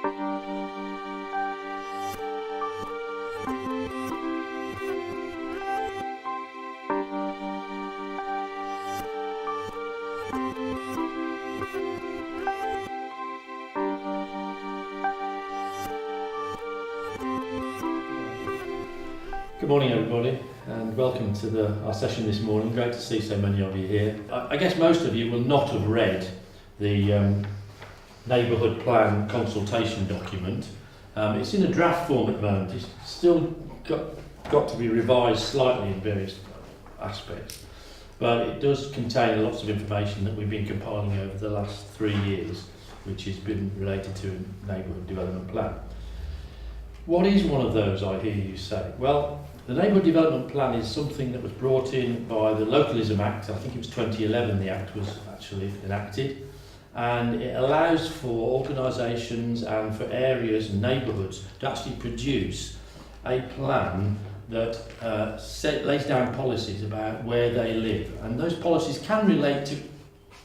Good morning everybody, and welcome to our session this morning. Great to see so many of you here. I guess most of you will not have read the neighbourhood plan consultation document. It's in a draft form at the moment. It's still got to be revised slightly in various aspects, but it does contain lots of information that we've been compiling over the last 3 years, which has been related to a neighbourhood development plan. What is one of those, I hear you say? Well, the Neighbourhood Development Plan is something that was brought in by the Localism Act. I think it was 2011 the Act was actually enacted, and it allows for organisations and for areas and neighbourhoods to actually produce a plan that lays down policies about where they live, and those policies can relate to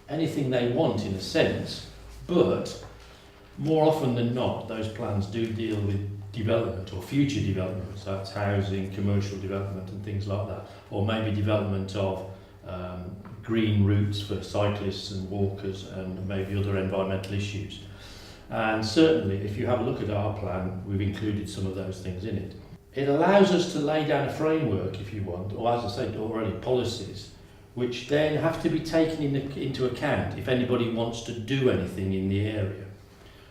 anything they want in a sense, but more often than not those plans do deal with development or future development, so that's housing, commercial development and things like that, or maybe development of green routes for cyclists and walkers and maybe other environmental issues. And certainly if you have a look at our plan, we've included some of those things in it. It allows us to lay down a framework, if you want, or as I said already, policies, which then have to be taken into account if anybody wants to do anything in the area.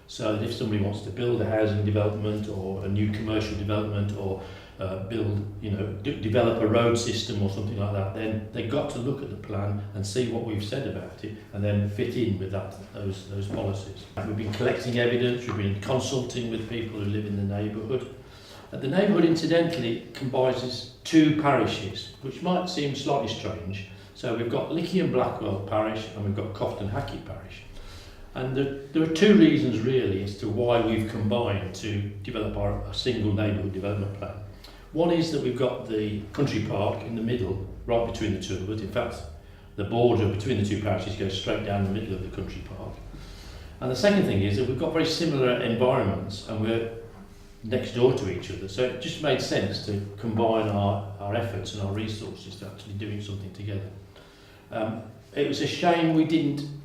So that if somebody wants to build a housing development or a new commercial development or develop a road system or something like that, then they've got to look at the plan and see what we've said about it and then fit in with those policies. We've been collecting evidence, we've been consulting with people who live in the neighbourhood. The neighbourhood, incidentally, comprises 2 parishes, which might seem slightly strange. So we've got Lickey and Blackwell parish and we've got Cofton Hackett parish. And there are 2 reasons really as to why we've combined to develop a single neighbourhood development plan. One is that we've got the country park in the middle, right between the 2 of us. In fact, the border between the 2 parishes goes straight down the middle of the country park. And the second thing is that we've got very similar environments and we're next door to each other. So it just made sense to combine our efforts and our resources to actually doing something together. It was a shame we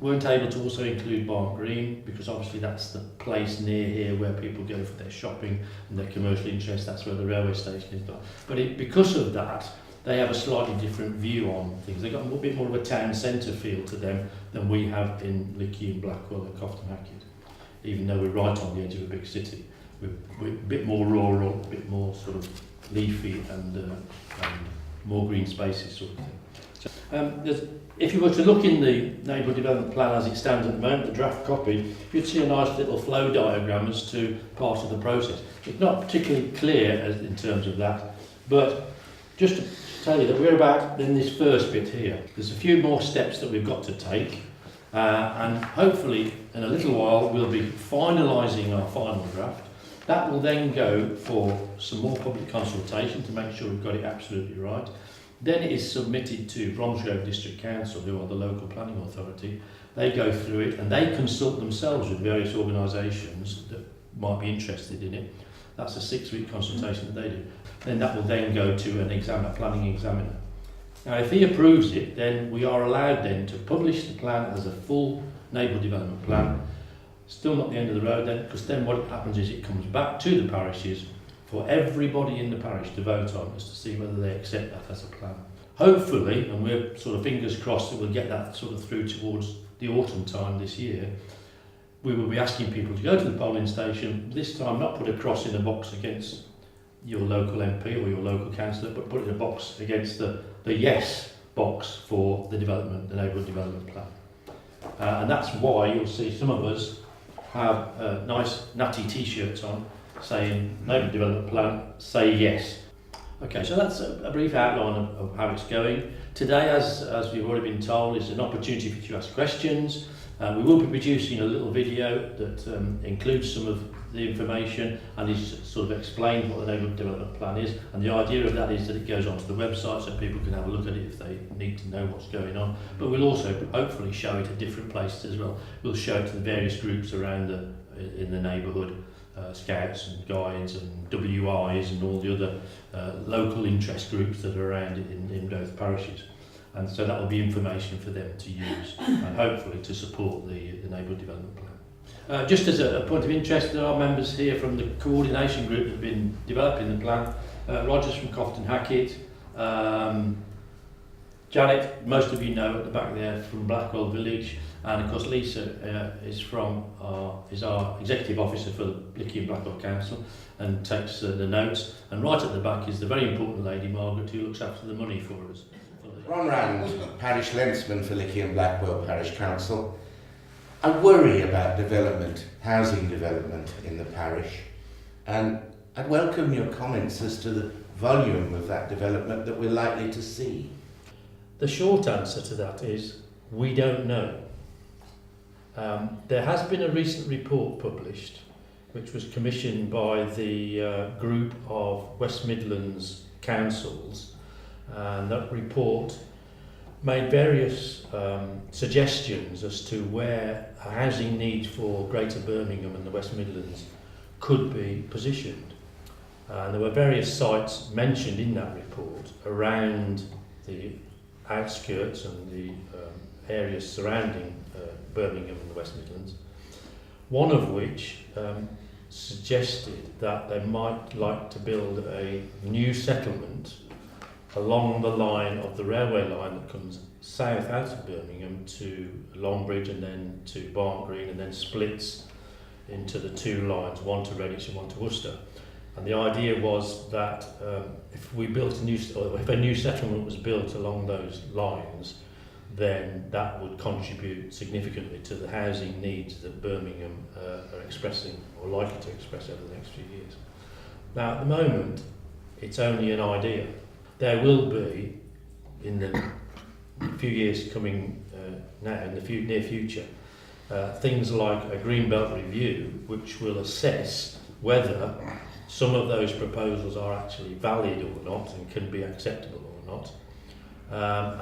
weren't able to also include Barn Green, because obviously that's the place near here where people go for their shopping and their commercial interest. That's where the railway station is. But because of that, they have a slightly different view on things. They've got a bit more of a town centre feel to them than we have in Lickey and Blackwell and Cofton Hackett, even though we're right on the edge of a big city. We're a bit more rural, a bit more sort of leafy and more green spaces sort of thing. So, if you were to look in the Neighbourhood Development Plan as it stands at the moment, the draft copy, you'd see a nice little flow diagram as to part of the process. It's not particularly clear in terms of that, but just to tell you that we're about in this first bit here. There's a few more steps that we've got to take, and hopefully in a little while we'll be finalising our final draft. That will then go for some more public consultation to make sure we've got it absolutely right. Then it is submitted to Bromsgrove District Council, who are the local planning authority. They go through it and they consult themselves with various organisations that might be interested in it. That's a 6-week consultation that they do. Then that will then go to a planning examiner. Now if he approves it, then we are allowed then to publish the plan as a full neighbourhood development plan. Still not the end of the road then, because then what happens is it comes back to the parishes for everybody in the parish to vote on, as to see whether they accept that as a plan. Hopefully, and we're sort of fingers crossed that we'll get that sort of through towards the autumn time this year, we will be asking people to go to the polling station, this time not put a cross in a box against your local MP or your local councillor, but put it in a box against the yes box for the neighbourhood development plan. And that's why you'll see some of us have nice natty t-shirts on saying neighbourhood development plan, say yes. Okay, so that's a brief outline of how it's going. Today, as we've already been told, is an opportunity for you to ask questions. We will be producing a little video that includes some of the information and is sort of explained what the neighbourhood development plan is. And the idea of that is that it goes onto the website so people can have a look at it if they need to know what's going on. But we'll also hopefully show it at different places as well. We'll show it to the various groups around in the neighbourhood, scouts and guides and WIs and all the other local interest groups that are around in both parishes. And so that will be information for them to use and hopefully to support the neighbourhood development plan. Just as a point of interest, there are members here from the coordination group that have been developing the plan. Roger's from Cofton Hackett, Janet, most of you know at the back there, from Blackwell village, and of course Lisa is our executive officer for the Blicky and Blackwell Council and takes the notes. And right at the back is the very important lady Margaret, who looks after the money for us. Ron Rand, Parish Lensman for Blicky and Blackwell Parish Council. I worry about development, housing development in the parish, and I'd welcome your comments as to the volume of that development that we're likely to see. The short answer to that is we don't know. There has been a recent report published which was commissioned by the group of West Midlands councils, and that report made various suggestions as to where housing needs for Greater Birmingham and the West Midlands could be positioned. And there were various sites mentioned in that report around the outskirts and the areas surrounding Birmingham and the West Midlands, one of which suggested that they might like to build a new settlement along the line of the railway line that comes south out of Birmingham to Longbridge and then to Barnt Green and then splits into the two lines, one to Redditch and one to Worcester. And the idea was that if a new settlement was built along those lines, then that would contribute significantly to the housing needs that Birmingham are expressing or likely to express over the next few years. Now, at the moment, it's only an idea. There will be, in the few years coming now, in the near future, things like a Greenbelt review, which will assess whether some of those proposals are actually valid or not and can be acceptable or not,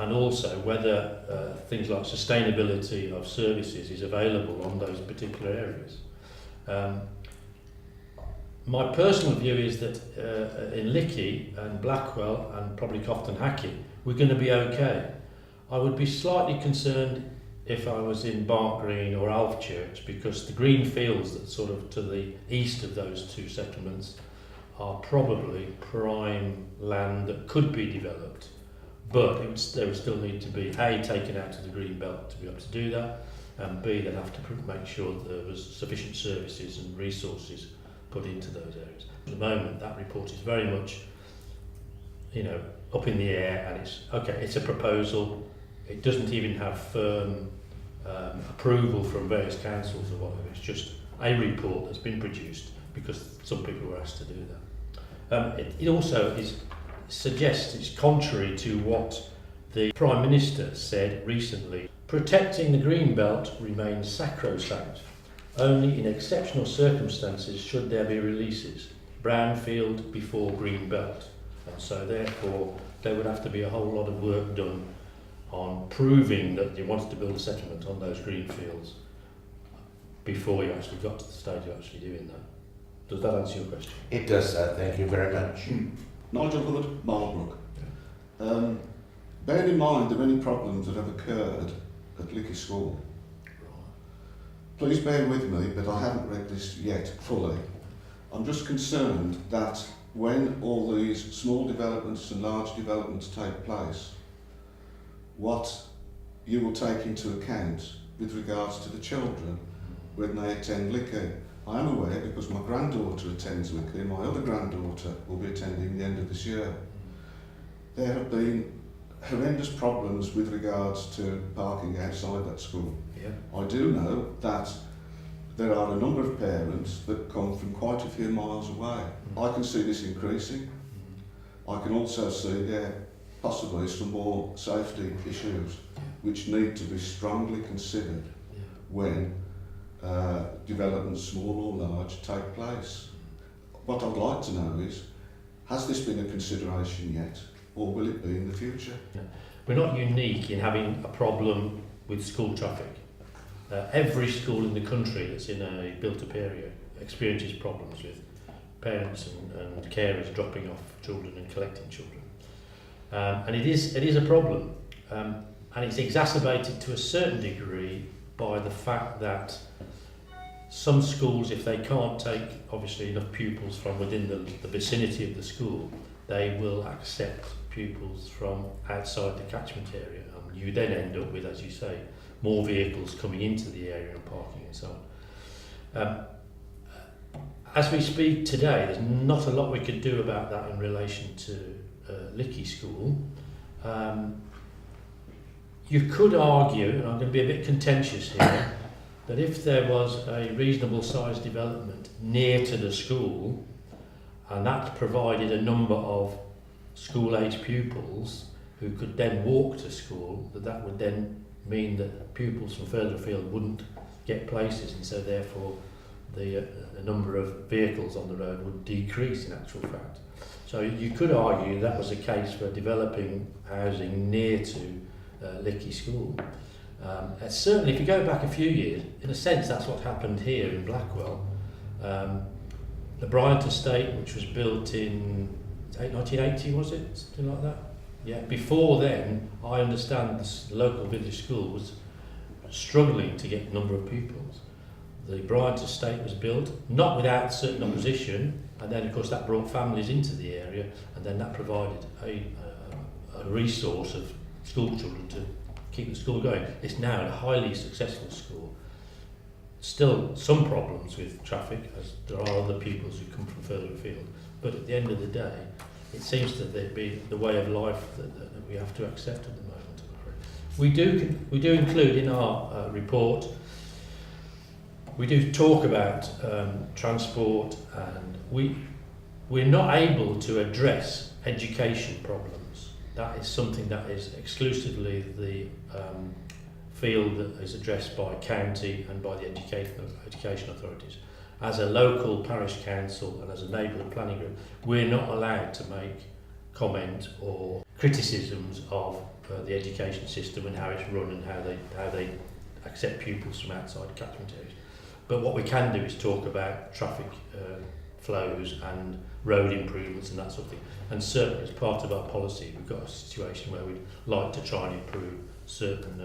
and also whether things like sustainability of services is available on those particular areas. My personal view is that in Licky and Blackwell and probably Cofton Hackett, we're going to be okay. I would be slightly concerned if I was in Barnt Green or Alvechurch, because the green fields that sort of to the east of those two settlements are probably prime land that could be developed, but there would still need to be A, taken out of the green belt to be able to do that, and B, they'd have to make sure that there was sufficient services and resources put into those areas. At the moment, that report is very much, up in the air, and it's a proposal. It doesn't even have firm approval from various councils or whatever. It's just a report that's been produced because some people were asked to do that. It also suggests it's contrary to what the Prime Minister said recently. Protecting the green belt remains sacrosanct. Only in exceptional circumstances should there be releases. Brownfield before green belt. And so therefore there would have to be a whole lot of work done on proving that you wanted to build a settlement on those green fields before you actually got to the stage of actually doing that. Does that answer your question? It does, sir. Thank you very much. Nigel Hood, Marlbrook. Bear in mind the many problems that have occurred at Licky School. Please bear with me, but I haven't read this yet fully. I'm just concerned that when all these small developments and large developments take place, what you will take into account with regards to the children when they attend Licky. I am aware, because my granddaughter attends Licky and my other granddaughter will be attending the end of this year. There have been horrendous problems with regards to parking outside that school. Yeah. I do know that there are a number of parents that come from quite a few miles away. I can see this increasing. I can also see there possibly some more safety issues which need to be strongly considered when developments, small or large, take place. What I'd like to know is, has this been a consideration yet, or will it be in the future? We're not unique in having a problem with school traffic. Every school in the country that's in a built-up area experiences problems with parents and carers dropping off children and collecting children. And it is a problem. And it's exacerbated to a certain degree by the fact that some schools, if they can't take obviously enough pupils from within the vicinity of the school, they will accept pupils from outside the catchment area. And you then end up with, as you say, more vehicles coming into the area and parking and so on. As we speak today, there's not a lot we could do about that in relation to Lickey School. You could argue, and I'm going to be a bit contentious here, that if there was a reasonable sized development near to the school and that provided a number of school age pupils who could then walk to school, that would then mean that pupils from further afield wouldn't get places, and so therefore the number of vehicles on the road would decrease in actual fact. So you could argue that was a case for developing housing near to Lickey School. Certainly if you go back a few years, in a sense that's what happened here in Blackwell. The Bryant Estate, which was built in 1980, was it? Something like that? Yeah. Before then, I understand the local village school was struggling to get a number of pupils. The Bryant Estate was built, not without certain opposition, and then of course that brought families into the area, and then that provided a resource of school children to keep the school going. It's now a highly successful school. Still some problems with traffic, as there are other pupils who come from further afield, but at the end of the day, it seems to be the way of life that we have to accept at the moment. We do include in our report, we do talk about transport, and we're not able to address education problems. That is something that is exclusively the field that is addressed by county and by the education authorities. As a local parish council and as a neighbourhood planning group, we're not allowed to make comment or criticisms of the education system and how it's run and how they accept pupils from outside catchment areas. But what we can do is talk about traffic flows and road improvements and that sort of thing. And certainly as part of our policy, we've got a situation where we'd like to try and improve certain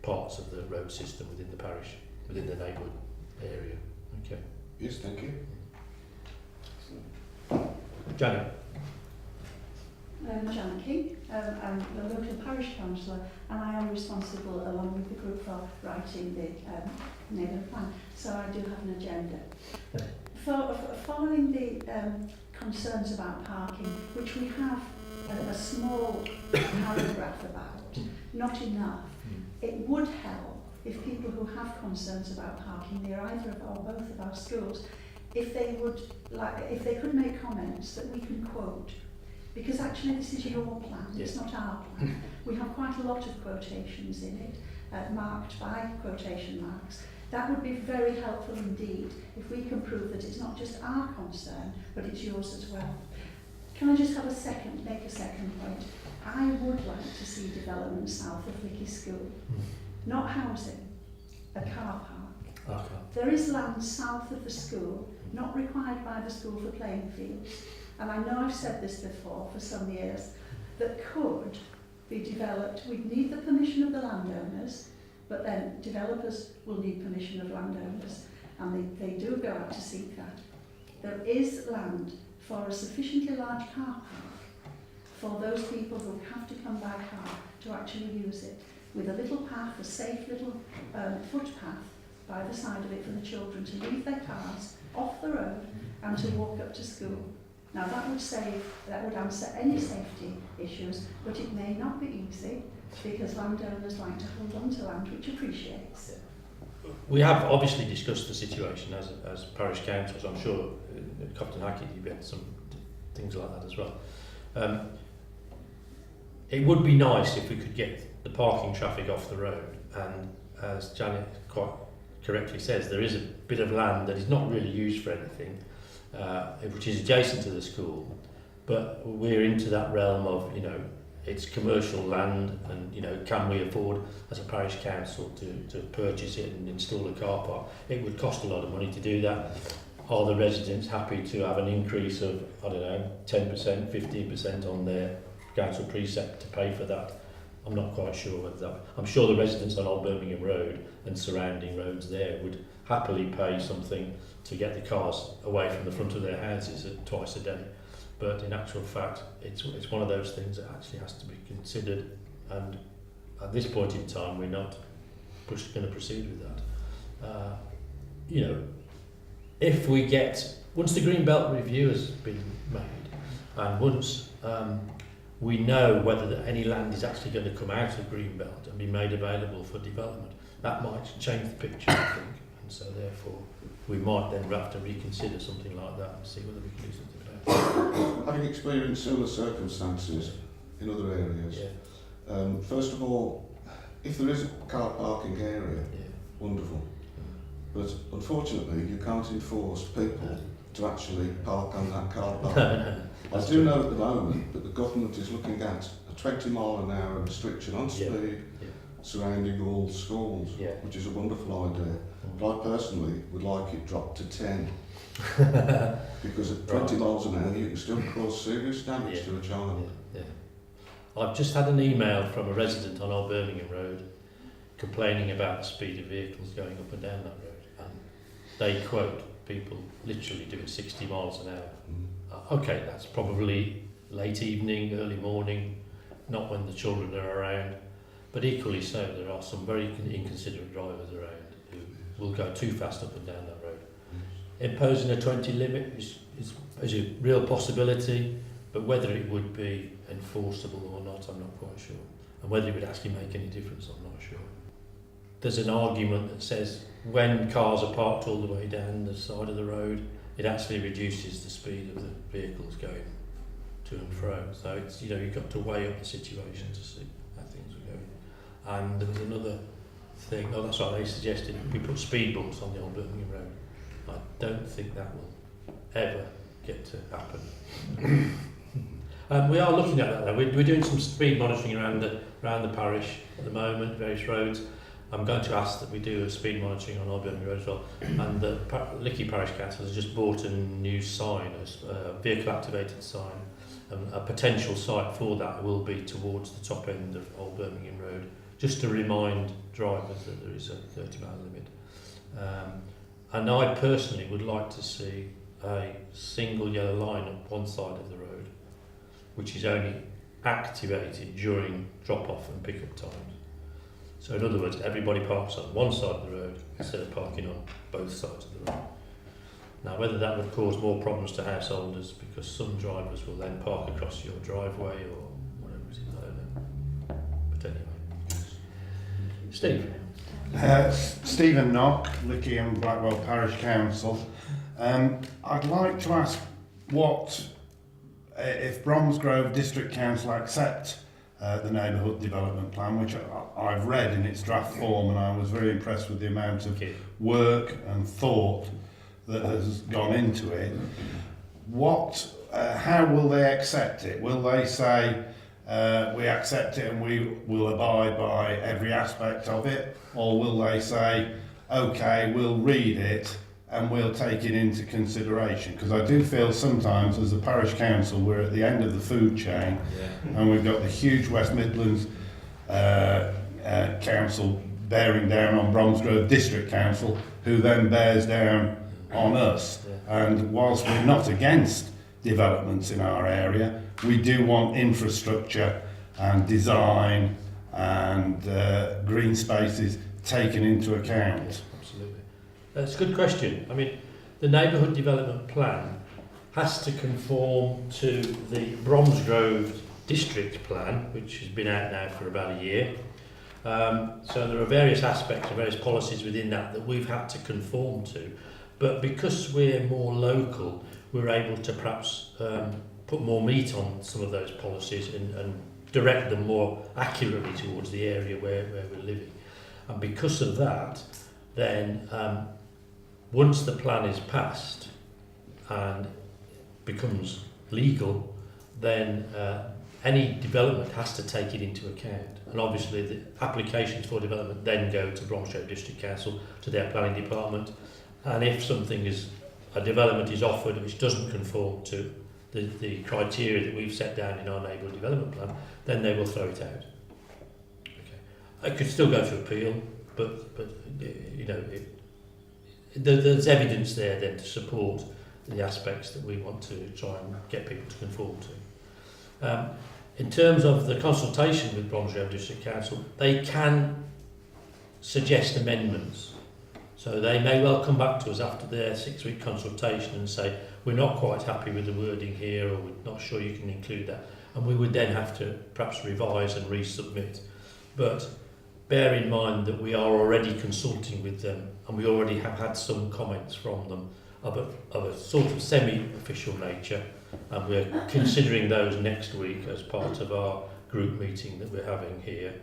parts of the road system within the parish, within the neighbourhood area. Okay. Yes, thank you. Janet. Janet King. I'm the local parish councillor, and I am responsible, along with the group, for writing the neighbourhood plan. So I do have an agenda. Following the concerns about parking, which we have a small paragraph about, not enough, it would help if people who have concerns about parking near either of or both of our schools, if they could make comments that we can quote. Because actually this is your plan, it's not our plan. We have quite a lot of quotations in it, marked by quotation marks. That would be very helpful indeed if we can prove that it's not just our concern, but it's yours as well. Can I just make a second point? I would like to see development south of Lickey School. Not housing, a car park. Okay. There is land south of the school, not required by the school for playing fields, and I know I've said this before for some years, that could be developed. We'd need the permission of the landowners, but then developers will need permission of landowners, and they do go out to seek that. There is land for a sufficiently large car park for those people who have to come by car to actually use it, with a little path, a safe little footpath by the side of it for the children to leave their cars off the road and to walk up to school. Now that would answer any safety issues, but it may not be easy because landowners like to hold on to land which appreciates. We have obviously discussed the situation as parish councils. I'm sure at Copton Hackett you've had some things like that as well. It would be nice if we could get the parking traffic off the road, and as Janet quite correctly says, there is a bit of land that is not really used for anything, which is adjacent to the school, but we're into that realm of, it's commercial land, and you know, can we afford as a parish council to purchase it and install a car park? It would cost a lot of money to do that. Are the residents happy to have an increase of, I don't know, 10%, 15% on their council precept to pay for that? I'm not quite sure whether that. I'm sure the residents on Old Birmingham Road and surrounding roads there would happily pay something to get the cars away from the front of their houses twice a day. But in actual fact, it's one of those things that actually has to be considered, and at this point in time, we're not going to proceed with that. You know, if we get, once the Green Belt Review has been made, and once we know whether any land is actually going to come out of Green Belt and be made available for development, that might change the picture, I think, and so therefore we might then have to reconsider something like that and see whether we can do something about it. Having experienced similar circumstances in other areas, first of all, if there is a car parking area, wonderful. But unfortunately, you can't enforce people to actually park on that car park. I do know at the moment that the government is looking at a 20-mile-an-hour restriction on speed surrounding all schools, which is a wonderful idea. But I personally would like it dropped to 10. Because at 20 miles an hour you can still cause serious damage to a child. I've just had an email from a resident on Old Birmingham Road complaining about the speed of vehicles going up and down that road, and they quote people literally doing 60 miles an hour. Okay, that's probably late evening, early morning, not when the children are around, but equally so there are some very inconsiderate drivers around who will go too fast up and down that road. Imposing a 20 limit is a real possibility, but whether it would be enforceable or not, I'm not quite sure. And whether it would actually make any difference, I'm not sure. There's an argument that says when cars are parked all the way down the side of the road, it actually reduces the speed of the vehicles going to and fro. So it's, you know, you've got to weigh up the situation to see how things are going. And there was another thing, that's right, they suggested we put speed bumps on the Old Birmingham Road. I don't think that will ever get to happen. We are looking at that though. We're doing some speed monitoring around the parish at the moment, various roads. I'm going to ask that we do a speed monitoring on Old Birmingham Road as well. And the Lickey Parish Council has just bought a new sign, a vehicle activated sign. A potential site for that will be towards the top end of Old Birmingham Road, just to remind drivers that there is a 30-mile limit. And I personally would like to see a single yellow line up one side of the road, which is only activated during drop-off and pick-up times. So in other words, everybody parks on one side of the road instead of parking on both sides of the road. Now, whether that would cause more problems to householders, because some drivers will then park across your driveway or whatever it is, I don't know. But anyway. Steve? Stephen Knock, Lickey and Blackwell Parish Council. I'd like to ask what, if Bromsgrove District Council accept the neighbourhood development plan, which I've read in its draft form, and I was very impressed with the amount of work and thought that has gone into it. How will they accept it? Will they say we accept it and we will abide by every aspect of it, or will they say, okay, we'll read it and we'll take it into consideration? Because I do feel sometimes as a parish council we're at the end of the food chain, and we've got the huge West Midlands council bearing down on Bromsgrove District Council, who then bears down on us. And whilst we're not against developments in our area, we do want infrastructure and design and green spaces taken into account. Absolutely. That's a good question. I mean, the neighbourhood development plan has to conform to the Bromsgrove district plan, which has been out now for about a year. So there are various aspects and various policies within that we've had to conform to. But because we're more local, we're able to perhaps put more meat on some of those policies and direct them more accurately towards the area where we're living. And because of that, then once the plan is passed and becomes legal, then any development has to take it into account. And obviously the applications for development then go to Bromsgrove District Council, to their planning department. And if a development is offered which doesn't conform to the criteria that we've set down in our neighbourhood development plan, then they will throw it out. Okay. It could still go to appeal, but you know, there's evidence there then to support the aspects that we want to try and get people to conform to. In terms of the consultation with Bromsgrove District Council, they can suggest amendments. So they may well come back to us after their 6-week consultation and say, we're not quite happy with the wording here, or we're not sure you can include that. And we would then have to perhaps revise and resubmit. But bear in mind that we are already consulting with them, and we already have had some comments from them of a sort of semi-official nature, and we're considering those next week as part of our group meeting that we're having here.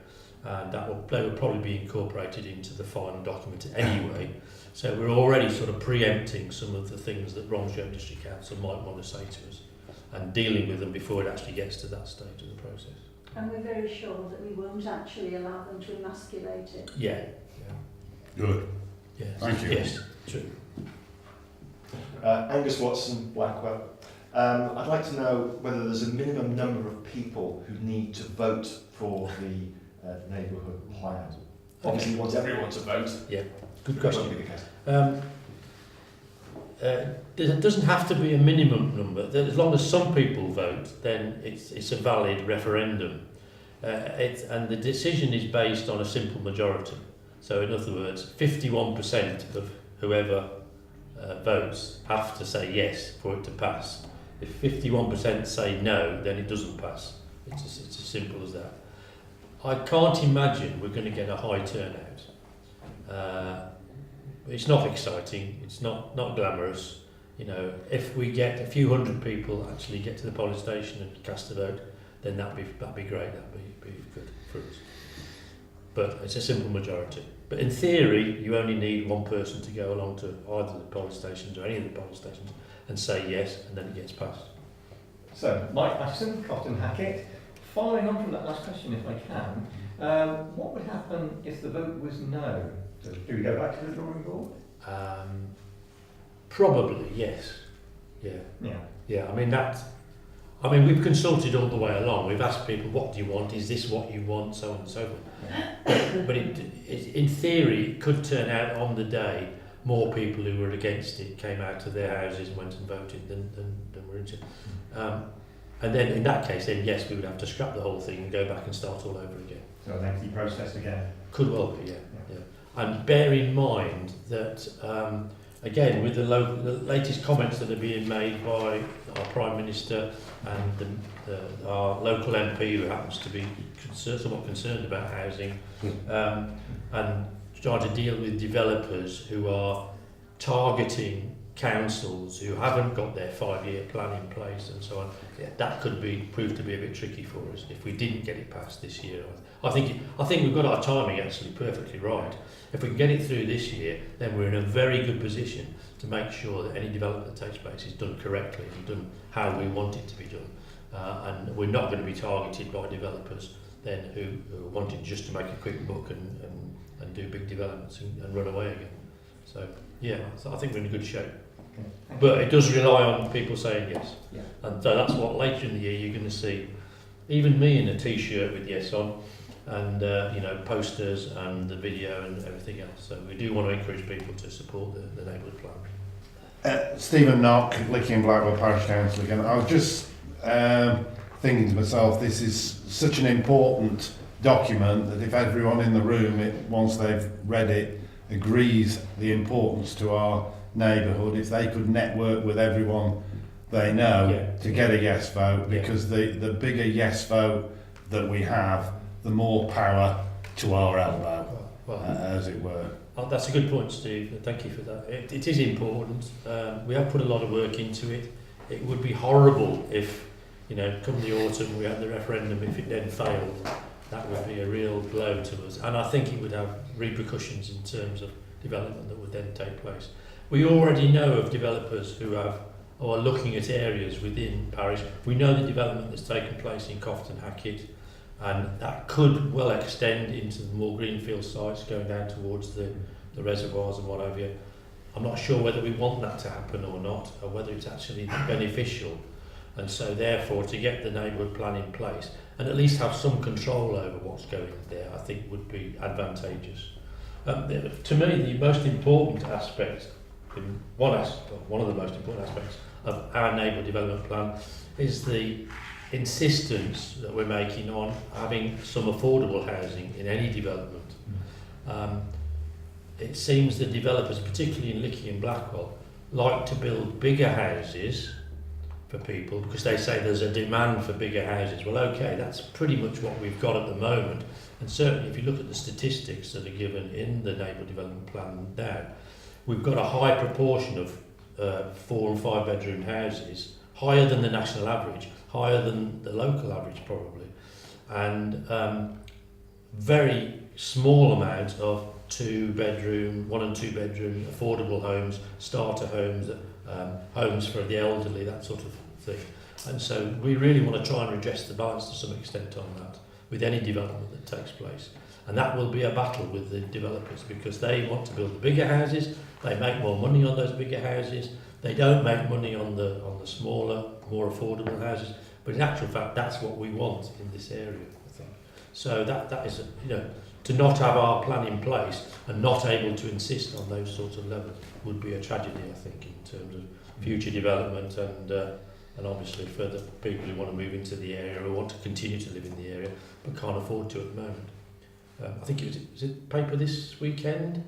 And they will probably be incorporated into the final document anyway. So we're already sort of preempting some of the things that Bromsgrove District Council might want to say to us, and dealing with them before it actually gets to that stage of the process. And we're very sure that we won't actually allow them to emasculate it. Yeah. Good. Yes. Thank you. Yes, true. Angus Watson, Blackwell. I'd like to know whether there's a minimum number of people who need to vote for the neighbourhood plan. Obviously, you want everyone to vote. Yeah, good That question. won't be the case. There doesn't have to be a minimum number. As long as some people vote, then it's a valid referendum. And the decision is based on a simple majority. So in other words, 51% of whoever votes have to say yes for it to pass. If 51% say no, then it doesn't pass. It's as simple as that. I can't imagine we're going to get a high turnout. It's not exciting. It's not glamorous. You know, if we get a few hundred people actually get to the polling station and cast a vote, then that'd be great. That'd be good for us. But it's a simple majority. But in theory, you only need one person to go along to either the polling stations or any of the polling stations and say yes, and then it gets passed. So, Mike Ashton, Cotton Hackett. Following on from that last question, if I can, what would happen if the vote was no? So, do we go back to the drawing board? Probably yes. Yeah. Yeah. I mean, we've consulted all the way along. We've asked people, what do you want? Is this what you want? So on and so forth. Yeah. But in theory, it could turn out on the day more people who were against it came out of their houses and went and voted than were into it. And then in that case, then yes, we would have to scrap the whole thing and go back and start all over again. So a lengthy process again. Could well be, yeah. And bear in mind that, again, with the latest comments that are being made by our Prime Minister and our local MP, who happens to be somewhat concerned about housing, and trying to deal with developers who are targeting councils who haven't got their 5-year plan in place and so on, that could prove to be a bit tricky for us if we didn't get it passed this year. I think we've got our timing actually perfectly right. If we can get it through this year, then we're in a very good position to make sure that any development that takes place is done correctly and done how we want it to be done. And we're not going to be targeted by developers then who are wanting just to make a quick buck and do big developments and run away again. So I think we're in good shape. Okay. But it does rely on people saying yes. Yeah. And so that's what later in the year you're going to see. Even me in a t-shirt with yes on, and posters and the video and everything else. So we do want to encourage people to support the neighbourhood plan. Stephen Knock, Licky and Blackwell Parish Council again. I was just thinking to myself, this is such an important document that if everyone in the room, once they've read it, agrees the importance to our neighbourhood, if they could network with everyone they know to get a yes vote, because the bigger yes vote that we have, the more power to our elbow, as it were. That's a good point, Steve. Thank you for that. It is important. We have put a lot of work into it. It would be horrible if, come the autumn, we had the referendum, if it then failed. That would be a real blow to us. And I think it would have repercussions in terms of development that would then take place. We already know of developers who have or looking at areas within parish. We know the development that's taken place in Cofton Hackett, and that could well extend into the more greenfield sites going down towards the reservoirs and what have you. I'm not sure whether we want that to happen or not, or whether it's actually beneficial. And so therefore, to get the neighbourhood plan in place and at least have some control over what's going there, I think would be advantageous. To me, the most important aspect, one of the most important aspects of our neighbourhood development plan is the insistence that we're making on having some affordable housing in any development. It seems the developers, particularly in Licky and Blackwell, like to build bigger houses for people because they say there's a demand for bigger houses. Well, okay, that's pretty much what we've got at the moment. And certainly if you look at the statistics that are given in the neighbourhood development plan now, we've got a high proportion of 4 and 5 bedroom houses, higher than the national average, higher than the local average probably, and very small amount of 2 bedroom, 1 and 2 bedroom affordable homes, starter homes, homes for the elderly, that sort of thing. And so we really want to try and redress the balance to some extent on that with any development that takes place. And that will be a battle with the developers because they want to build the bigger houses, they make more money on those bigger houses, they don't make money on the smaller, more affordable houses. But in actual fact, that's what we want in this area, I think. So that is, to not have our plan in place and not able to insist on those sorts of levels would be a tragedy, I think, in terms of future development and obviously for the people who want to move into the area or want to continue to live in the area but can't afford to at the moment. I think it was paper this weekend,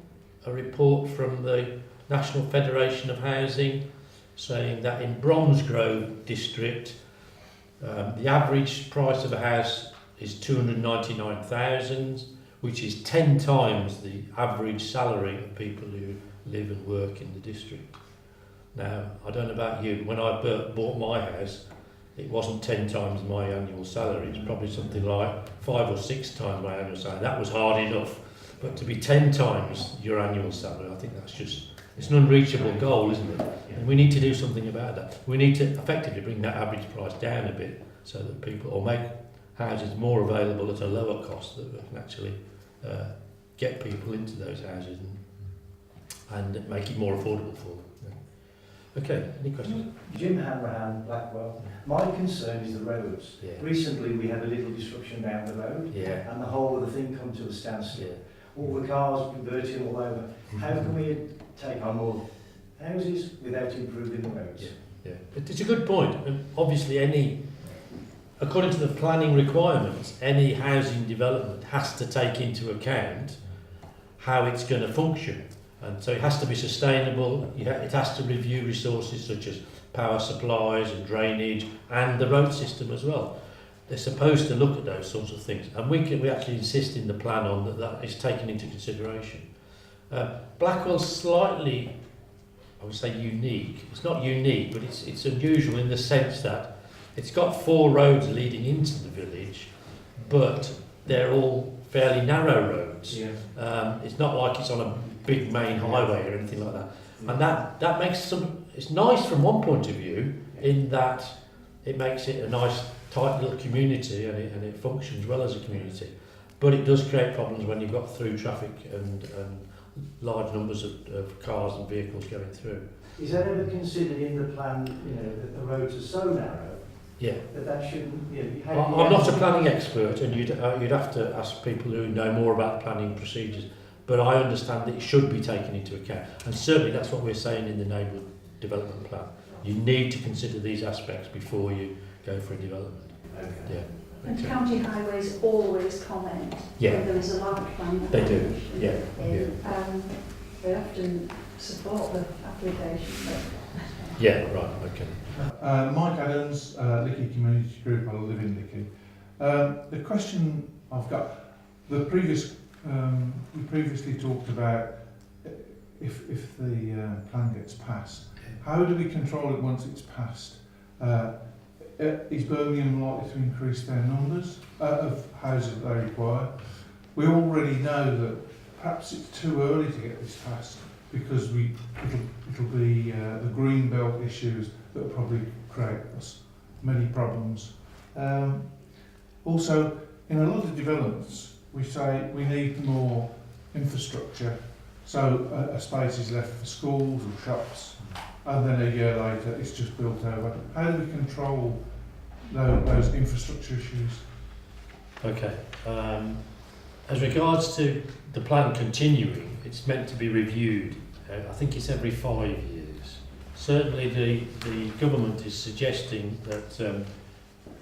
a report from the National Federation of Housing saying that in Bromsgrove district the average price of a house is 299,000, which is 10 times the average salary of people who live and work in the district. Now, I don't know about you, when I bought my house, it wasn't 10 times my annual salary. It's probably something like 5 or 6 times my annual salary. That was hard enough. But to be 10 times your annual salary, I think that's just, it's an unreachable goal, isn't it? And we need to do something about that. We need to effectively bring that average price down a bit so that people, or make houses more available at a lower cost that we can actually get people into those houses and make it more affordable for them. Okay, any questions? Jim Hanrahan, Blackwell. My concern is the roads. Yeah. Recently we had a little disruption down the road Yeah. and the whole of the thing come to a standstill. Yeah. All the cars converting all over. How can we take on more houses without improving the roads? Yeah. It's a good point. And obviously according to the planning requirements, any housing development has to take into account how it's going to function. And so it has to be sustainable, it has to review resources such as power supplies and drainage and the road system as well. They're supposed to look at those sorts of things, and we actually insist in the plan on that is taken into consideration. Blackwell's slightly, I would say, unique. It's not unique, but it's unusual in the sense that it's got 4 roads leading into the village, but they're all fairly narrow roads. Yeah. It's not like it's on a big main highway or anything like that. And that makes it's nice from one point of view in that it makes it a nice tight little community and it functions well as a community. But it does create problems when you've got through traffic and large numbers of cars and vehicles going through. Is that ever considered in the plan, that the roads are so narrow Yeah. that shouldn't, I'm not a planning expert, and you'd have to ask people who know more about planning procedures, but I understand that it should be taken into account, and certainly that's what we're saying in the neighbourhood development plan. You need to consider these aspects before you go for a development. Okay. Yeah. And county highways always comment Yeah. when there is a large planning They do, application. yeah. They often support the application. Yeah, right, okay. Mike Adams, Licky Community Group, I live in Licky. The question I've got, we previously talked about if the plan gets passed, how do we control it once it's passed? Is Birmingham likely to increase their numbers of houses that they require? We already know that perhaps it's too early to get this passed because it'll be the green belt issues that will probably create us many problems. Also, in a lot of developments, we say we need more infrastructure, so a space is left for schools or shops, and then a year later it's just built over. How do we control those infrastructure issues? Okay. As regards to the plan continuing, it's meant to be reviewed. I think it's every 5 years. Certainly the government is suggesting that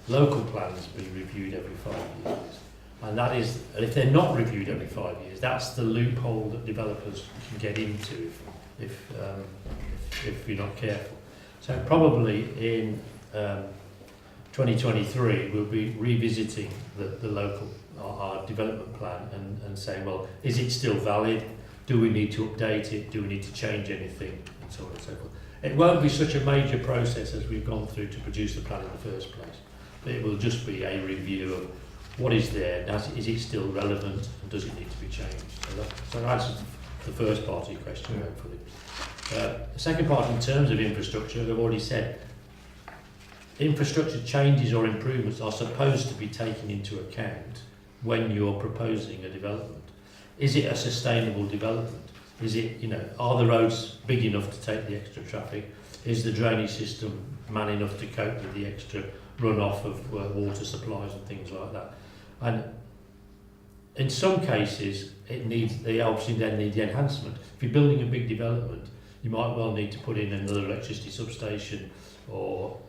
local plans be reviewed every 5 years. And that is, and if they're not reviewed every 5 years, that's the loophole that developers can get into if you're not careful. So probably in 2023 we'll be revisiting the local our development plan and saying, well, is it still valid? Do we need to update it? Do we need to change anything? And so on and so forth. It won't be such a major process as we've gone through to produce the plan in the first place. But it will just be a review of what is there, is it still relevant, and does it need to be changed? So that answers the first part of your question, hopefully. The second part, in terms of infrastructure, I've already said, infrastructure changes or improvements are supposed to be taken into account when you're proposing a development. Is it a sustainable development? Is it, are the roads big enough to take the extra traffic? Is the drainage system man enough to cope with the extra runoff of water supplies and things like that? And in some cases, they obviously then need the enhancement. If you're building a big development, you might well need to put in another electricity substation, or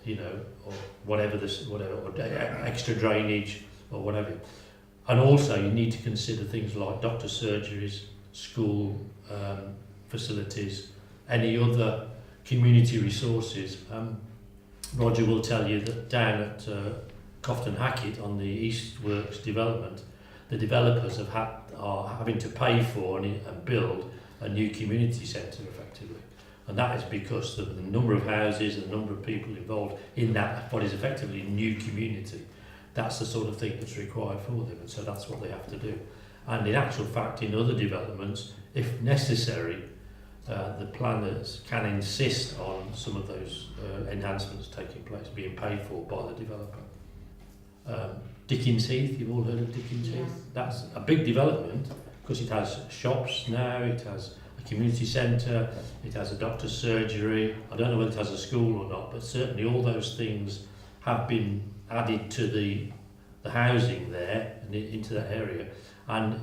or whatever or extra drainage or whatever. And also, you need to consider things like doctor surgeries, school facilities, any other community resources. Roger will tell you that down at Cofton Hackett on the Eastworks development, the developers are having to pay for and build a new community centre effectively. And that is because of the number of houses and the number of people involved in that, what is effectively a new community. That's the sort of thing that's required for them, and so that's what they have to do. And in actual fact, in other developments, if necessary, the planners can insist on some of those enhancements taking place, being paid for by the developer. Dickens Heath, you've all heard of Dickens Heath? That's a big development because it has shops now, it has a community centre, it has a doctor's surgery. I don't know whether it has a school or not, but certainly all those things have been added to the housing there and into that area, and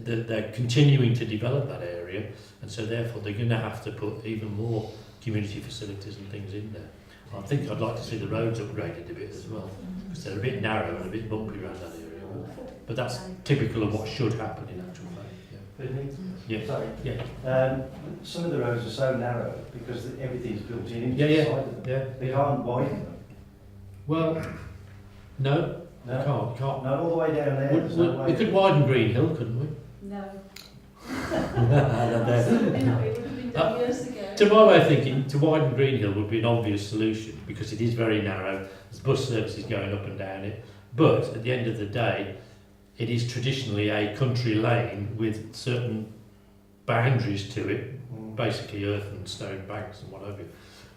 they're continuing to develop that area, and so therefore they're going to have to put even more community facilities and things in there. I think I'd like to see the roads upgraded a bit as well, because they're a bit narrow and a bit bumpy around that area, but that's typical of what should happen in actual fact. Yeah. Sorry. Yeah. Some of the roads are so narrow because everything's built in into Yeah, the yeah. side of them. Yeah. They can't widen them. Well, no, we can't. Not all the way down there. there's no We way. could widen Green Hill, couldn't we? No. There. Absolutely not. It would have been done years ago. To my way of thinking, to widen Green Hill would be an obvious solution because it is very narrow. There's bus services going up and down it, but at the end of the day, it is traditionally a country lane with certain boundaries to it, basically earth and stone banks and whatever.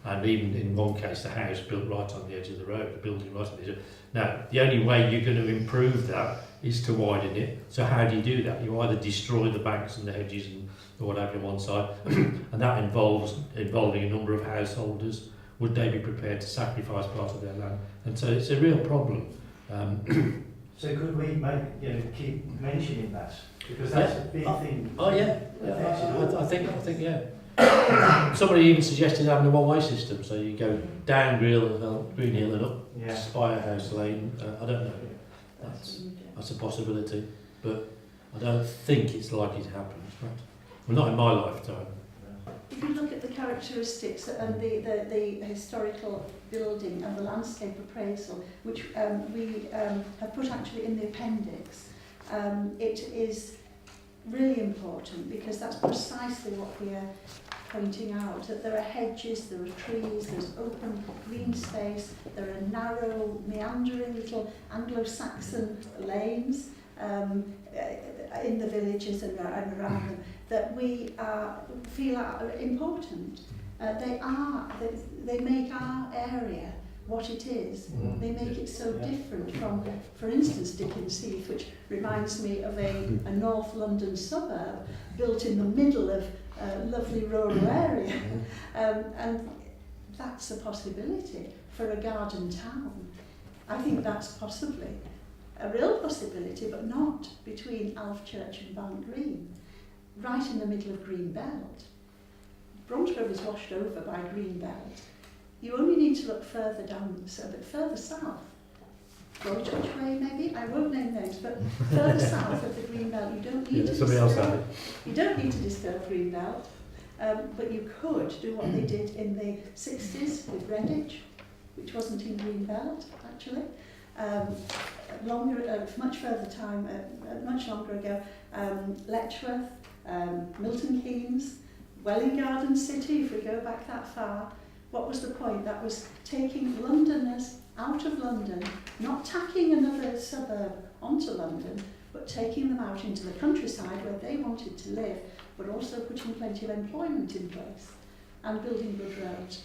And even in one case, the house built right on the edge of the road, the building right on the edge. Now, the only way you're going to improve that is to widen it. So how do you do that? You either destroy the banks and the hedges and whatever on one side, and that involving a number of householders. Would they be prepared to sacrifice part of their land? And so it's a real problem. So could we keep mentioning that? Because that's a big thing. Oh yeah, I think yeah. Somebody even suggested having a one-way system, so you go down Green Hill and up Spirehouse Lane. I don't know. That's a possibility, but I don't think it's likely to happen. Well, not in my lifetime. If you look at the characteristics and the historical building and the landscape appraisal, which we have put actually in the appendix, it is really important because that's precisely what we are pointing out, that there are hedges, there are trees, there's open green space, there are narrow, meandering little Anglo-Saxon lanes in the villages and around them that we feel are important. They make our area what it is. They make it so different from, for instance, Dickens Heath, which reminds me of a North London suburb built in the middle of a lovely rural area. And that's a possibility for a garden town. I think that's possibly a real possibility, but not between Alfchurch and Bank Green, right in the middle of Green Belt. Bromsgrove is washed over by Green Belt. You only need to look further down, so a bit further south, Broadchurch Way maybe, I won't name names, but further south of the Green Belt, you don't need to disturb Green Belt, but you could do what they did in the 60s with Redditch, which wasn't in Green Belt actually. Much further time, much longer ago, Letchworth, Milton Keynes, Welwyn Garden City, if we go back that far. What was the point? That was taking Londoners out of London, not tacking another suburb onto London, but taking them out into the countryside where they wanted to live, but also putting plenty of employment in place and building good roads.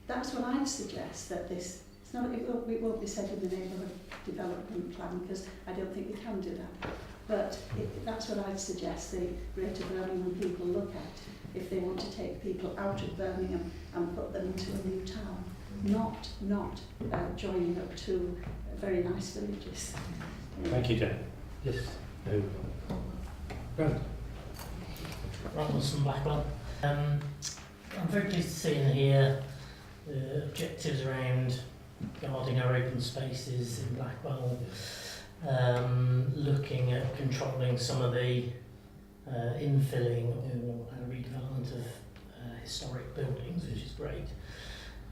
That's what I'd suggest, that this, it won't be said in the neighbourhood development plan, because I don't think we can do that. But that's what I'd suggest the Greater Birmingham people look at, if they want to take people out of Birmingham and put them into a new town, not joining up to very nice villages. Thank you, Jen. Yes. No. Grant. Ronald from Blackwell. I'm very pleased to see in here the objectives around guarding our open spaces in Blackwell, looking at controlling some of the infilling or redevelopment of historic buildings, which is great.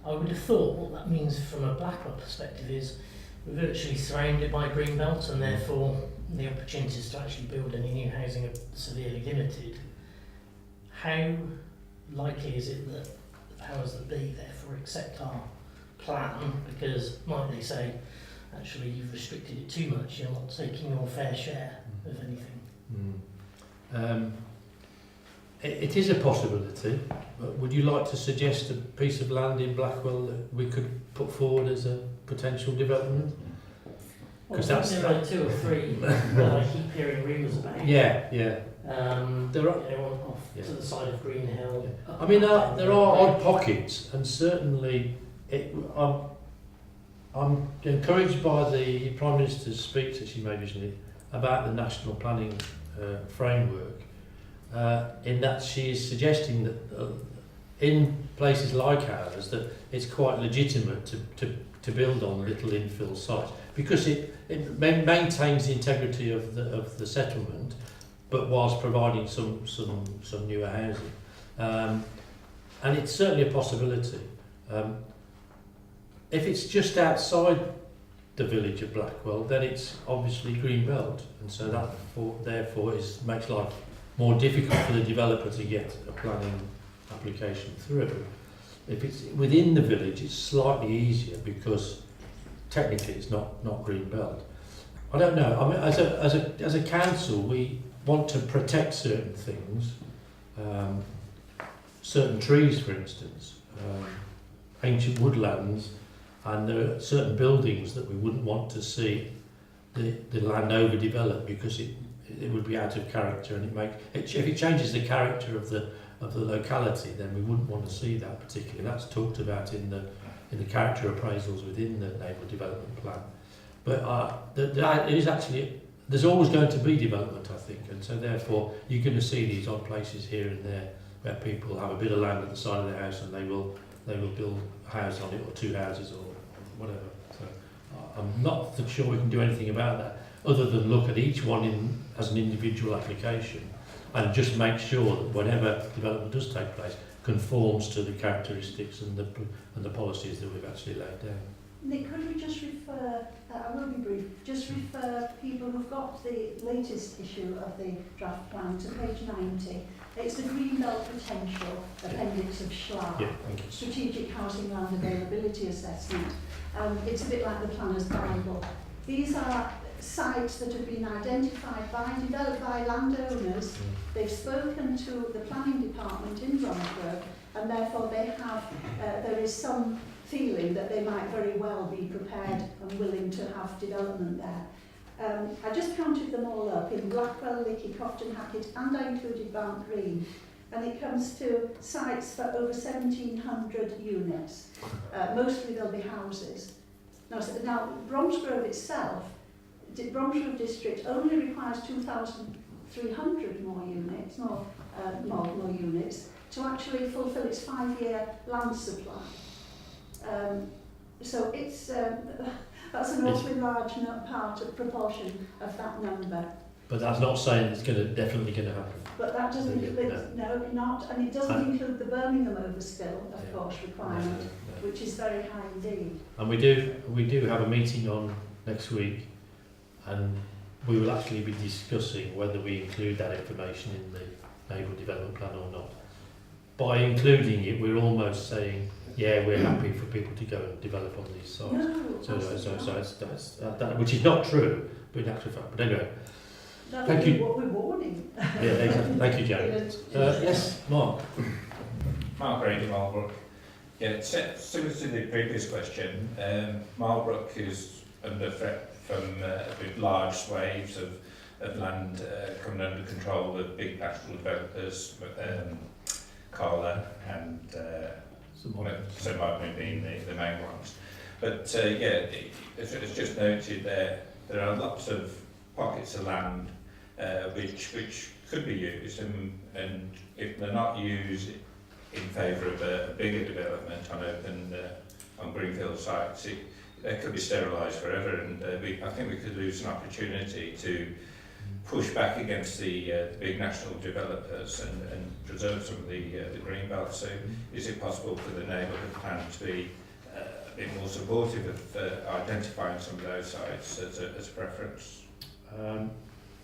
I would have thought what that means from a Blackwell perspective is we're virtually surrounded by green belt, and therefore the opportunities to actually build any new housing are severely limited. How likely is it that the powers that be therefore accept our plan, because might they say actually you've restricted it too much, you're not taking your fair share of anything? It is a possibility, but would you like to suggest a piece of land in Blackwell that we could put forward as a potential development? Because there are two or three that I keep hearing rumours about. Yeah. There are one off to the side of Green Hill. I mean, there are odd pockets, and certainly I'm encouraged by the Prime Minister's speech that she made recently about the national planning framework, in that she is suggesting that in places like ours that it's quite legitimate to build on little infill sites, because it maintains the integrity of the settlement, but whilst providing some newer housing, and it's certainly a possibility. If it's just outside the village of Blackwell, then it's obviously green belt, and so that therefore makes life more difficult for the developer to get a planning application through. If it's within the village, it's slightly easier because technically it's not green belt. I don't know. I mean, as a council, we want to protect certain things, certain trees, for instance, ancient woodlands. And there are certain buildings that we wouldn't want to see the land overdeveloped, because it would be out of character, and if it changes the character of the locality, then we wouldn't want to see that particularly. That's talked about in the character appraisals within the neighbourhood development plan. But it is actually, there's always going to be development, I think, and so therefore you're going to see these odd places here and there where people have a bit of land at the side of their house and they will build a house on it, or two houses, or whatever. So I'm not sure we can do anything about that, other than look at each one as an individual application and just make sure that whatever development does take place conforms to the characteristics and the policies that we've actually laid down. Nick, could we just refer, I will be brief, just refer people who've got the latest issue of the draft plan to page 90. It's the Greenbelt Potential Appendix of Cllr, Strategic Housing Land Availability Assessment. It's a bit like the Planner's Bible. These are sites that have been identified developed by landowners. They've spoken to the planning department in Bromsgrove, and therefore they have, there is some feeling that they might very well be prepared and willing to have development there. I just counted them all up in Blackwell, Lickey, Cofton, Hackett, and I included Barnt Green, and it comes to sites for over 1,700 units. Mostly there'll be houses. Now Bromsgrove itself, Bromsgrove district only requires 2,300 more units, more units to actually fulfil its 5-year land supply. So it's that's an awfully large proportion of that number. But that's not saying it's definitely going to happen. But that doesn't include, no, not, and it doesn't include the Birmingham overspill, of course, requirement, which is very high indeed. And we do have a meeting on next week, and we will actually be discussing whether we include that information in the neighbourhood development plan or not. By including it, we're almost saying, yeah, we're happy for people to go and develop on these sites. No, so that's that, which is not true, but in actual fact. But anyway, thank you. What we're warning. Yeah, exactly. Thank you, Janet. Yes, Mark. Mark Grady, Marlbrook. Yeah, similar to the previous question, Marlbrook is under threat from with large swathes of land coming under control of big national developers, Cllr and St Martin being the main ones. But yeah, it's just noted there are lots of pockets of land which could be used, and if they're not used in favour of a bigger development on greenfield sites, they could be sterilised forever, and I think we could lose an opportunity to push back against the big national developers and preserve some of the green belt. So is it possible for the neighbourhood plan to be a bit more supportive of identifying some of those sites as a preference?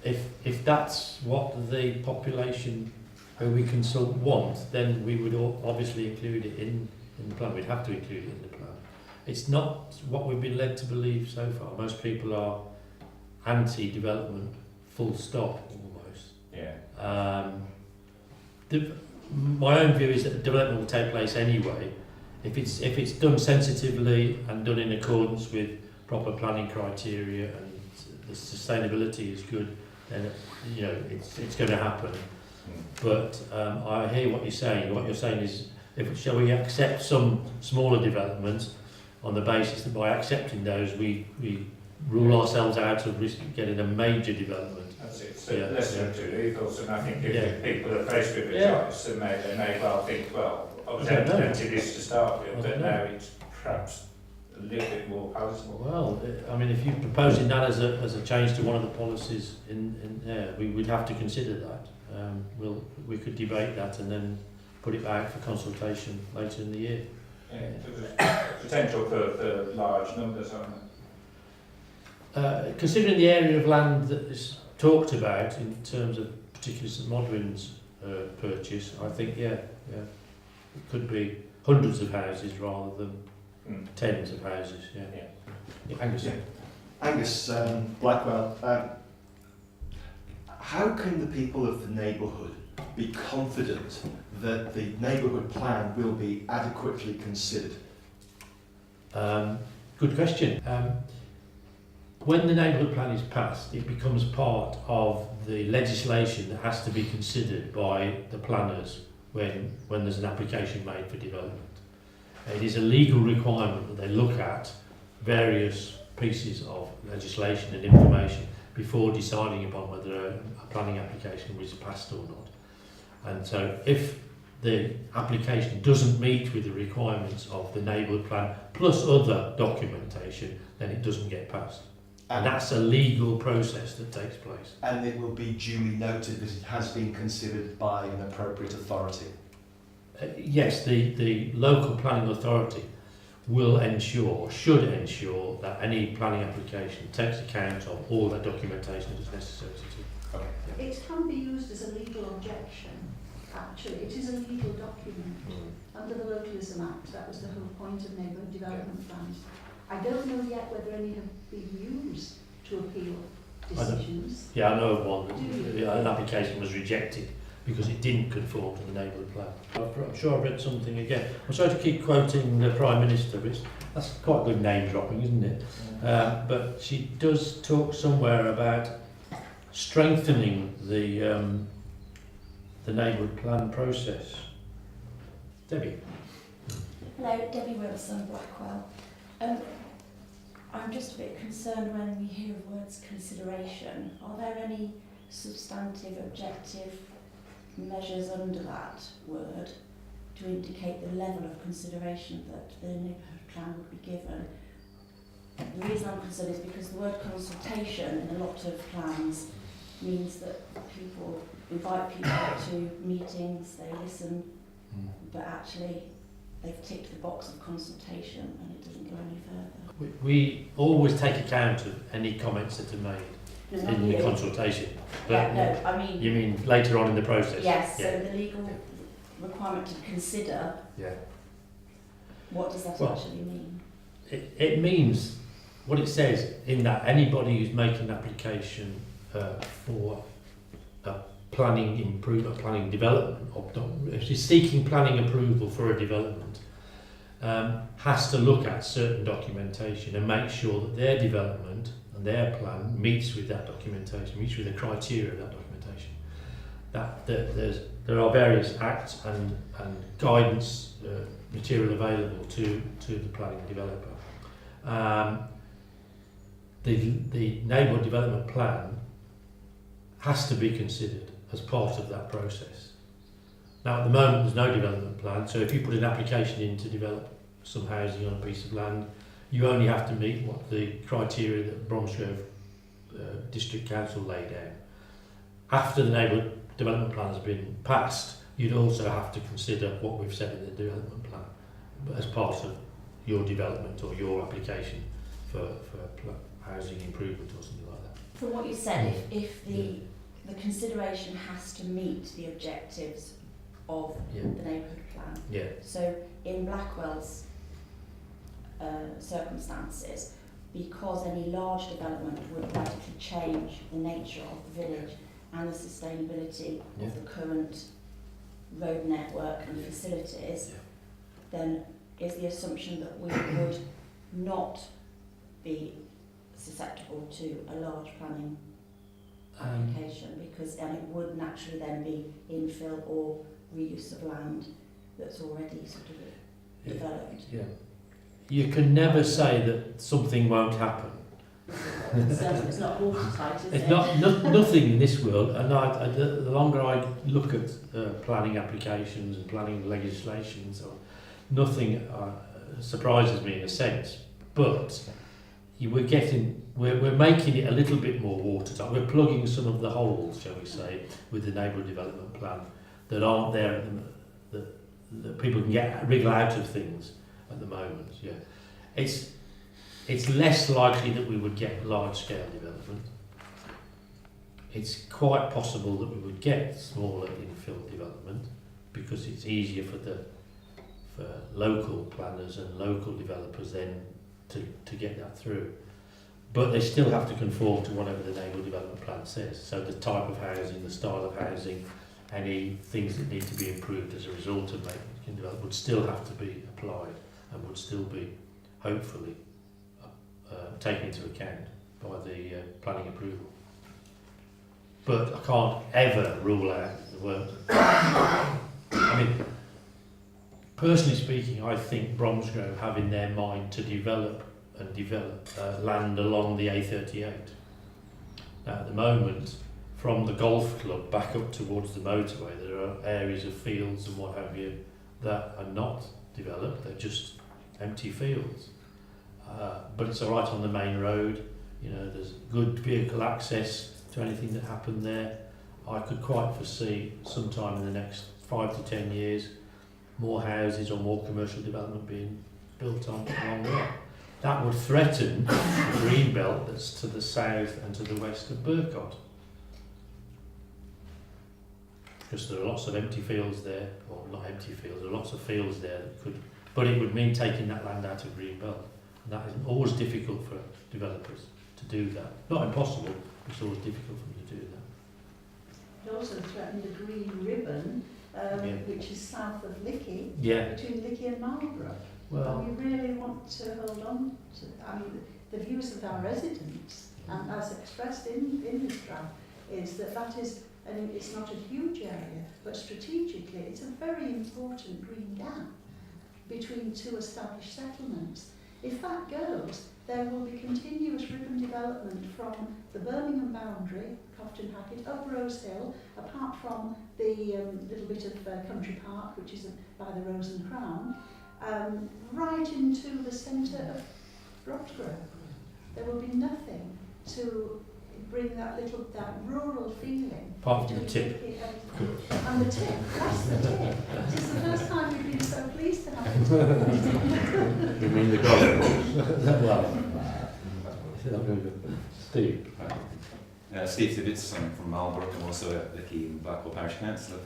If that's what the population who we consult want, then we would obviously include it in the plan. We'd have to include it in the plan. It's not what we've been led to believe so far. Most people are anti-development, full stop, almost. Yeah. My own view is that development will take place anyway. If it's done sensitively and done in accordance with proper planning criteria and the sustainability is good, then it's going to happen. But I hear what you're saying. What you're saying is, shall we accept some smaller developments on the basis that by accepting those we rule ourselves out of getting a major development? That's it. So less than two evils, and I think if people are faced with a choice, they may well think, well, I was empty this to start with, but now it's perhaps a little bit more palatable. Well, I mean, if you're proposing that as a change to one of the policies in there, we would have to consider that. We could debate that and then put it back for consultation later in the year. Yeah, there's potential for large numbers, aren't there? Considering the area of land that is talked about in terms of particularly St Modwyn's purchase, I think, it could be hundreds of houses rather than tens of houses. Angus. Angus, Blackwell. How can the people of the neighbourhood be confident that the neighbourhood plan will be adequately considered? Good question. When the neighbourhood plan is passed, it becomes part of the legislation that has to be considered by the planners when there's an application made for development. It is a legal requirement that they look at various pieces of legislation and information before deciding upon whether a planning application was passed or not. And so if the application doesn't meet with the requirements of the neighbourhood plan plus other documentation, then it doesn't get passed. And that's a legal process that takes place. And it will be duly noted that it has been considered by an appropriate authority? Yes, the local planning authority will ensure, should ensure, that any planning application takes account of all the documentation that is necessary to. Okay. It can be used as a legal objection, actually. It is a legal document. Under the Localism Act, that was the whole point of neighbourhood development plans. I don't know yet whether any have been used to appeal decisions. I know of one. An application was rejected because it didn't conform to the neighbourhood plan. I'm sure I've read something again. I'm sorry to keep quoting the Prime Minister, but that's quite good name dropping, isn't it? But she does talk somewhere about strengthening the neighbourhood plan process. Debbie. Hello, Debbie Wilson, Blackwell. I'm just a bit concerned when we hear of words consideration. Are there any substantive, objective measures under that word to indicate the level of consideration that the neighbourhood plan would be given? The reason I'm concerned is because the word consultation in a lot of plans means that people invite people to meetings, they listen, but actually they've ticked the box of consultation and it doesn't go any further. We always take account of any comments that are made in the consultation. But Yeah, no, I mean... You mean later on in the process? Yes, Yeah. so the legal requirement to consider, Yeah. what does that Well, actually mean? It means what it says in that anybody who's making an application for a planning development, or if she's seeking planning approval for a development, has to look at certain documentation and make sure that their development and their plan meets with that documentation, meets with the criteria of that documentation. There are various acts and guidance material available to the planning developer. The neighbourhood development plan has to be considered as part of that process. Now at the moment there's no development plan, so if you put an application in to develop some housing on a piece of land, you only have to meet what the criteria that Bromsgrove District Council laid out. After the neighbourhood development plan has been passed, you'd also have to consider what we've said in the development plan as part of your development or your application for housing improvement or something like that. From what you said, if the consideration has to meet the objectives of the neighbourhood plan. Yeah. So in Blackwell's circumstances, because any large development would radically change the nature of the village and the sustainability of the current road network and facilities, then is the assumption that we would not be susceptible to a large planning application, because and it would naturally then be infill or reuse of land that's already sort of developed. Yeah. You can never say that something won't happen. It's not watertight, is it's it? Nothing in this world, and the longer I look at planning applications and planning legislation, so nothing surprises me in a sense. But we're making it a little bit more watertight. We're plugging some of the holes, shall we say, with the neighbourhood development plan that aren't there at that people can wriggle out of things at the moment. Yeah, it's less likely that we would get large-scale development. It's quite possible that we would get smaller infill development because it's easier for local planners and local developers then to get that through. But they still have to conform to whatever the neighbourhood development plan says. So the type of housing, the style of housing, any things that need to be improved as a result of making development would still have to be applied and would still be, hopefully, taken into account by the planning approval. But I can't ever rule out the word. I mean, personally speaking, I think Bromsgrove have in their mind to develop land along the A38. Now, at the moment, from the golf club back up towards the motorway, there are areas of fields and what have you that are not developed, they're just empty fields. But it's all right on the main road, you know, there's good vehicle access to anything that happened there. I could quite foresee sometime in the next 5 to 10 years more houses or more commercial development being built on along there. That would threaten the green belt that's to the south and to the west of Burcott. Because there are lots of empty fields there, or not empty fields, there are lots of fields there that could, but it would mean taking that land out of green belt. And that is always difficult for developers to do that. Not impossible, it's always difficult for them to do that. It also threatened the green ribbon, which is south of Lickey, between Lickey and Marlborough. And we really want to hold on to, I mean, the views of our residents, and as expressed in this draft, is that that is, and it's not a huge area, but strategically it's a very important green gap between two established settlements. If that goes, there will be continuous ribbon development from the Birmingham boundary, Cofton Hackett, up Rose Hill, apart from the little bit of country park, which is by the Rose and Crown, right into the centre of Brockwell. There will be nothing to bring that rural feeling. Apart from the tip. And the tip, that's the tip. It's the first time we've been so pleased to have the tip. You mean the golf course? Steve. Steve Tibbetts from Marlborough. I'm also at Lickey and Blackwell Parish Councillor.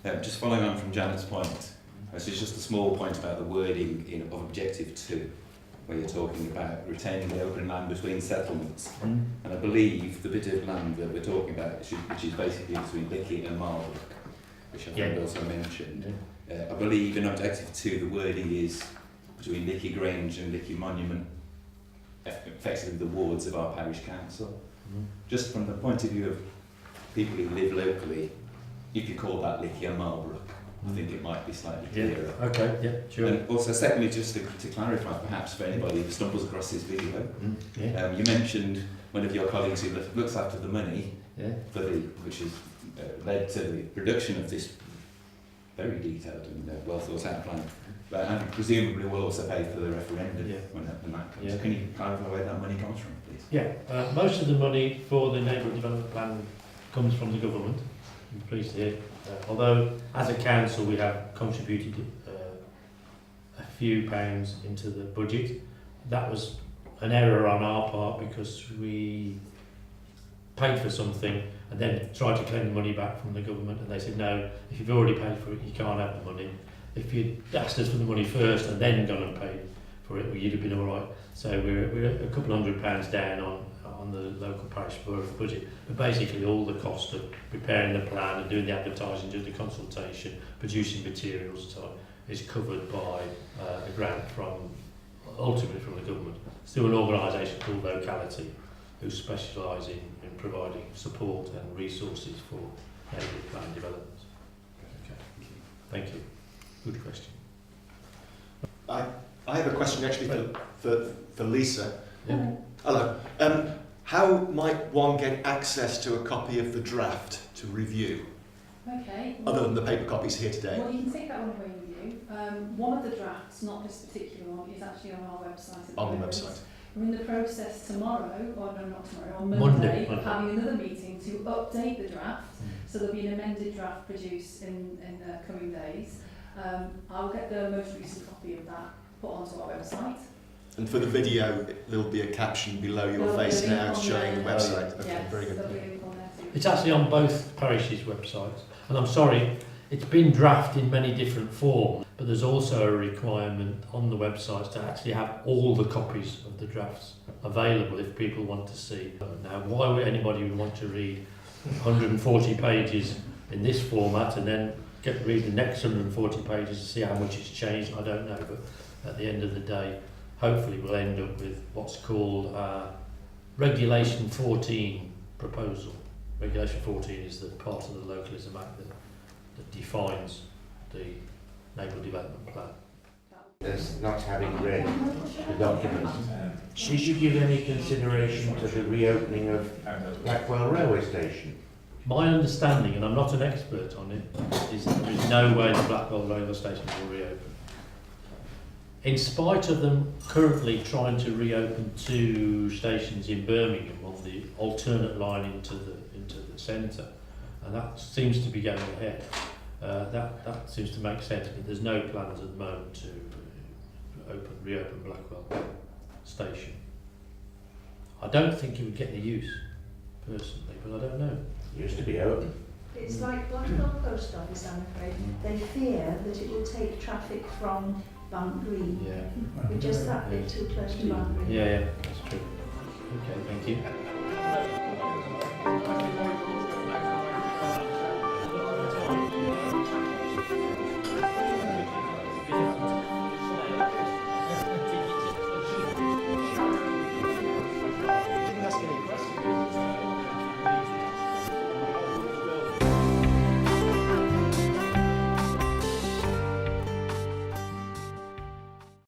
Just following on from Janet's point, this is just a small point about the wording of Objective 2, where you're talking about retaining the open land between settlements. And I believe the bit of land that we're talking about, which is basically between Lickey and Marlborough, which I think also mentioned, I believe in Objective 2 the wording is between Lickey Grange and Lickey Monument, effectively the wards of our parish council. Just from the point of view of people who live locally, you could call that Lickey and Marlborough. I think it might be slightly clearer. Okay, sure. And also, secondly, just to clarify, perhaps for anybody who stumbles across this video, you mentioned one of your colleagues who looks after the money, which has led to the production of this very detailed and well thought out plan, and presumably will also pay for the referendum when that comes. Can you clarify where that money comes from, please? Most of the money for the neighbourhood development plan comes from the government. I'm pleased to hear. Although, as a council, we have contributed a few pounds into the budget. That was an error on our part because we paid for something and then tried to claim the money back from the government, and they said, no, if you've already paid for it, you can't have the money. If you'd asked us for the money first and then gone and paid for it, well, you'd have been all right. So we're a couple £100 down on the local parish borough budget, but basically all the cost of preparing the plan and doing the advertising, doing the consultation, producing materials is covered by a grant ultimately from the government. It's through an organisation called Locality, who specialise in providing support and resources for neighbourhood plan development. Okay, thank you. Good question. I have a question actually for Lisa. Hello. How might one get access to a copy of the draft to review? Okay. Other than the paper copies here today. Well, you can take that one away with you. One of the drafts, not this particular one, is actually on our website. On the website. We're in the process tomorrow, or no, not tomorrow, on Monday. Of having another meeting to update the draft. So there'll be an amended draft produced in the coming days. I'll get the most recent copy of that put onto our website. And for the video, there'll be a caption below your face now showing the website. Okay, yes, very good. It's actually on both parishes' websites. And I'm sorry, it's been drafted in many different forms, but there's also a requirement on the websites to actually have all the copies of the drafts available if people want to see. Now, why would anybody want to read 140 pages in this format and then read the next 140 pages to see how much it's changed? I don't know, but at the end of the day, hopefully we'll end up with what's called Regulation 14 proposal. Regulation 14 is the part of the Localism Act that defines the neighbourhood development plan. As not having read the document, did you give any consideration to the reopening of Blackwell railway station? My understanding, and I'm not an expert on it, is that there is no way the Blackwell railway station will reopen. In spite of them currently trying to reopen 2 stations in Birmingham on the alternate line into the centre, and that seems to be going ahead. That seems to make sense, but there's no plans at the moment to reopen Blackwell station. I don't think it would get the use, personally, but I don't know. It used to be open. It's like Blackwell Post Office, I'm afraid. They fear that it will take traffic from Bank Green. Yeah. We're just that bit too close to Bank Green. Yeah, that's true. Okay, thank you.